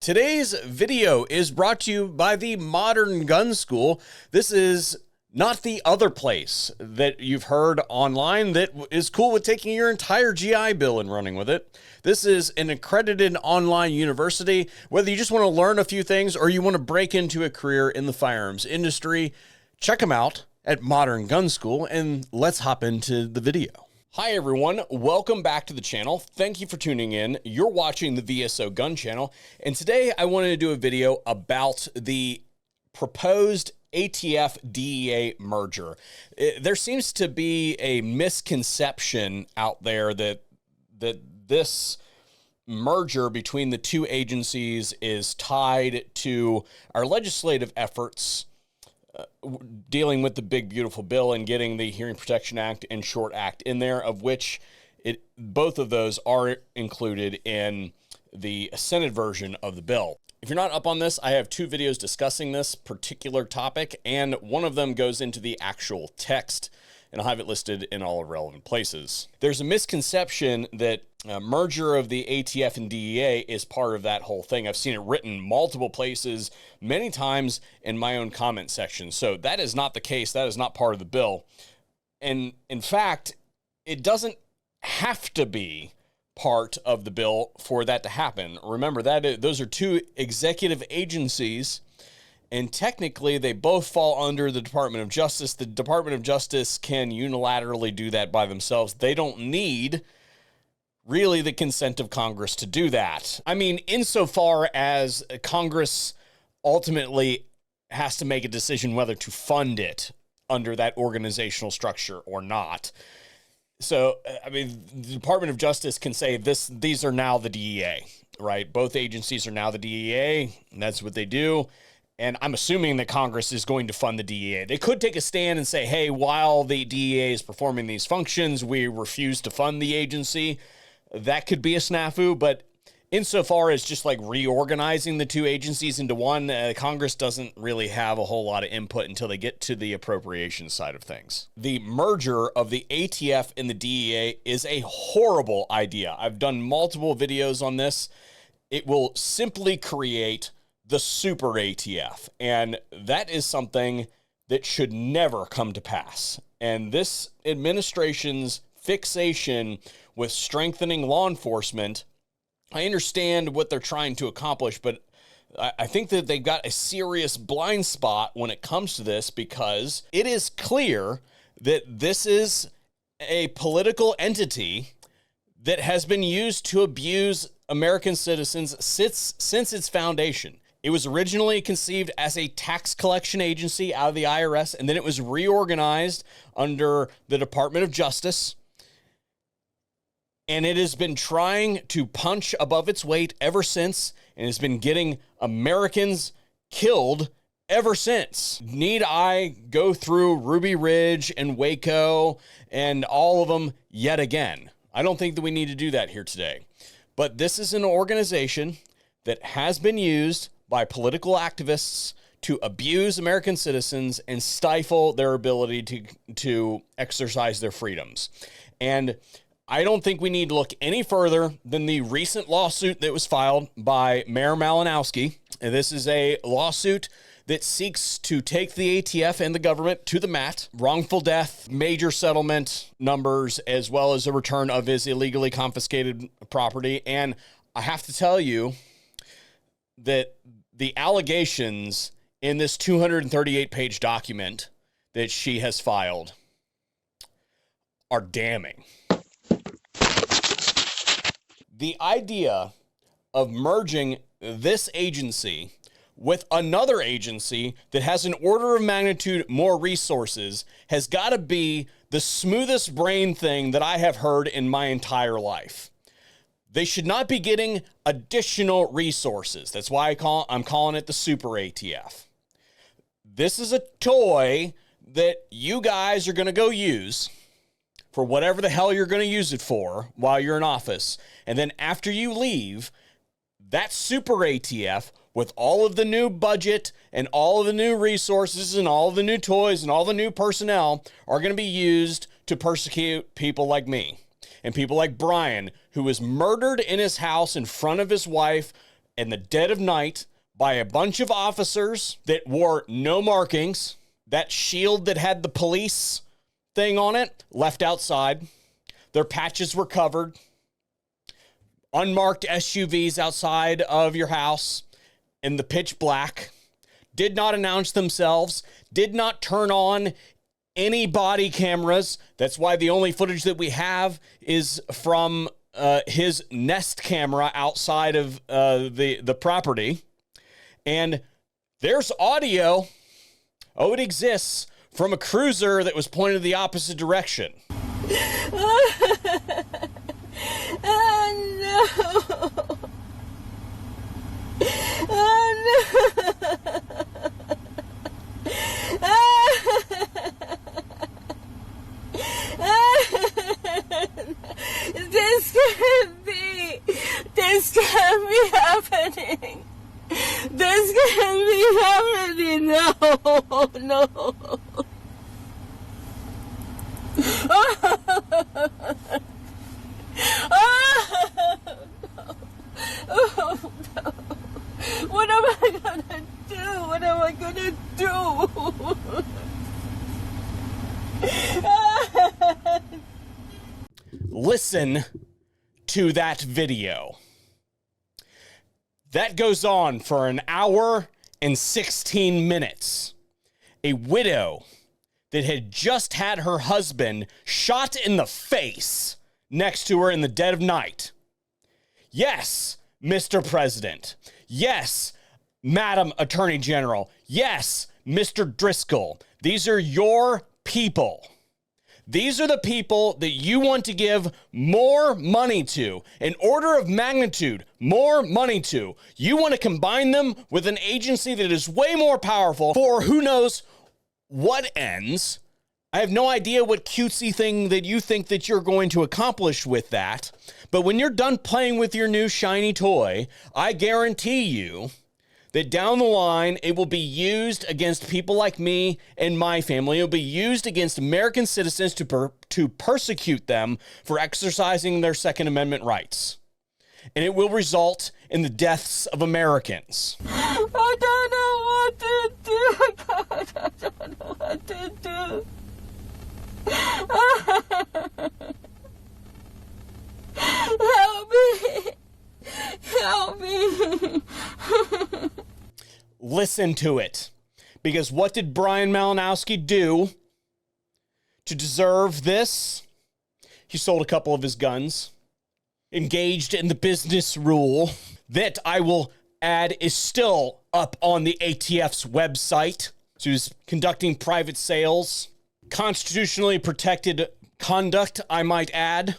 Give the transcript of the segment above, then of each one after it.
Today's video is brought to you by the Modern Gun School. This is not the other place that you've heard online that is cool with taking your entire GI Bill and running with it. This is an accredited online university. Whether you just want to learn a few things or you want to break into a career in the firearms industry, check them out at Modern Gun School, and let's hop into the video. Hi everyone, welcome back to the channel. Thank you for tuning in. You're watching the VSO Gun Channel, and today I wanted to do a video about the proposed ATF DEA merger. There seems to be a misconception out there that this merger between the two agencies is tied to our legislative efforts dealing with the big beautiful bill and getting the Hearing Protection Act and Short Act in there, of which both of those are included in the Senate version of the bill. If you're not up on this, I have two videos discussing this particular topic, and one of them goes into the actual text, and I'll have it listed in all relevant places. There's a misconception that merger of the ATF and DEA is part of that whole thing. I've seen it written multiple places, many times in my own comment section. So that is not the case. That is not part of the bill. And in fact, it doesn't have to be part of the bill for that to happen. Remember that those are two executive agencies, and technically they both fall under the Department of Justice. The Department of Justice can unilaterally do that by themselves. They don't need really the consent of Congress to do that. I mean, insofar as Congress ultimately has to make a decision whether to fund it under that organizational structure or not. So, I mean, the Department of Justice can say these are now the DEA, right? Both agencies are now the DEA, and that's what they do. And I'm assuming that Congress is going to fund the DEA. They could take a stand and say, hey, while the DEA is performing these functions, we refuse to fund the agency. That could be a snafu, but insofar as just like reorganizing the two agencies into one, Congress doesn't really have a whole lot of input until they get to the appropriation side of things. The merger of the ATF and the DEA is a horrible idea. I've done multiple videos on this. It will simply create the super ATF, and that is something that should never come to pass. And this administration's fixation with strengthening law enforcement, I understand what they're trying to accomplish, but I think that they've got a serious blind spot when it comes to this, because it is clear that this is a political entity that has been used to abuse American citizens since its foundation. It was originally conceived as a tax collection agency out of the IRS, and then it was reorganized under the Department of Justice. And it has been trying to punch above its weight ever since, and has been getting Americans killed ever since. Need I go through Ruby Ridge and Waco and all of them yet again? I don't think that we need to do that here today. But this is an organization that has been used by political activists to abuse American citizens and stifle their ability to exercise their freedoms. And I don't think we need to look any further than the recent lawsuit that was filed by Mayor Malinowski. And this is a lawsuit that seeks to take the ATF and the government to the mat. Wrongful death, major settlement numbers, as well as a return of his illegally confiscated property. And I have to tell you that the allegations in this 238-page document that she has filed are damning. The idea of merging this agency with another agency that has an order of magnitude more resources has got to be the smoothest brain thing that I have heard in my entire life. They should not be getting additional resources. That's why I'm calling it the super ATF. This is a toy that you guys are going to go use for whatever the hell you're going to use it for while you're in office. And then after you leave, that super ATF, with all of the new budget and all of the new resources and all of the new toys and all the new personnel, are going to be used to persecute people like me and people like Bryan, who was murdered in his house in front of his wife in the dead of night by a bunch of officers that wore no markings. That shield that had the police thing on it, left outside. Their patches were covered. Unmarked SUVs outside of your house in the pitch black. Did not announce themselves. Did not turn on any body cameras. That's why the only footage that we have is from his Nest camera outside of the property. And there's audio. Oh, it exists from a cruiser that was pointed the opposite direction. Oh, no. Oh, no. This can't be happening. This can't be happening. No, no. Oh, no. What am I gonna do? What am I gonna do? Listen to that video. That goes on for an hour and 16 minutes. A widow that had just had her husband shot in the face next to her in the dead of night. Yes, Mr. President. Yes, Madam Attorney General. Yes, Mr. Driscoll. These are your people. These are the people that you want to give more money to, an order of magnitude, more money to. You want to combine them with an agency that is way more powerful for who knows what ends. I have no idea what cutesy thing that you think that you're going to accomplish with that. But when you're done playing with your new shiny toy, I guarantee you that down the line, it will be used against people like me and my family. It will be used against American citizens to persecute them for exercising their Second Amendment rights. And it will result in the deaths of Americans. I don't know what to do, God. I don't know what to do. Help me. Help me. Listen to it. Because what did Bryan Malinowski do to deserve this? He sold a couple of his guns. Engaged in the business rule that I will add is still up on the ATF's website. So he was conducting private sales. Constitutionally protected conduct, I might add,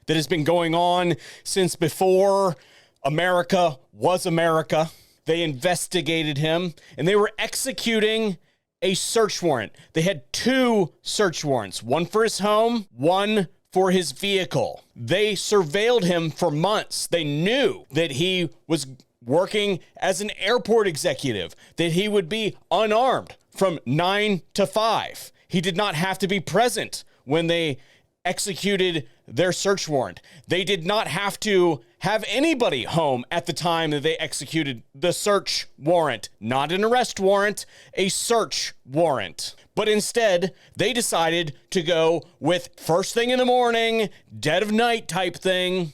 that has been going on since before America was America. They investigated him, and they were executing a search warrant. They had 2 search warrants, one for his home, one for his vehicle. They surveilled him for months. They knew that he was working as an airport executive, that he would be unarmed from 9 to 5. He did not have to be present when they executed their search warrant. They did not have to have anybody home at the time that they executed the search warrant. Not an arrest warrant, a search warrant. But instead, they decided to go with first thing in the morning, dead of night type thing,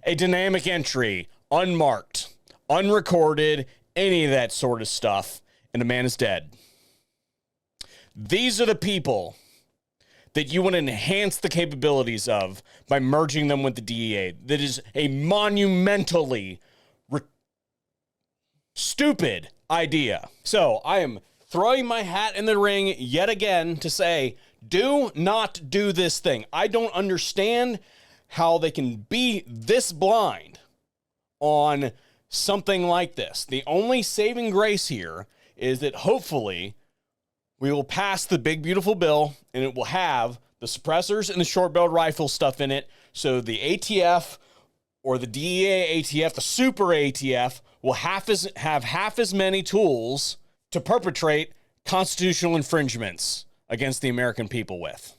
a dynamic entry, unmarked, unrecorded, any of that sort of stuff, and a man is dead. These are the people that you want to enhance the capabilities of by merging them with the DEA. That is a monumentally stupid idea. So I am throwing my hat in the ring yet again to say, do not do this thing. I don't understand how they can be this blind on something like this. The only saving grace here is that hopefully we will pass the big, beautiful bill, and it will have the suppressors and the short-barreled rifle stuff in it, so the ATF or the DEA ATF, the super ATF, will have half as many tools to perpetrate constitutional infringements against the American people with.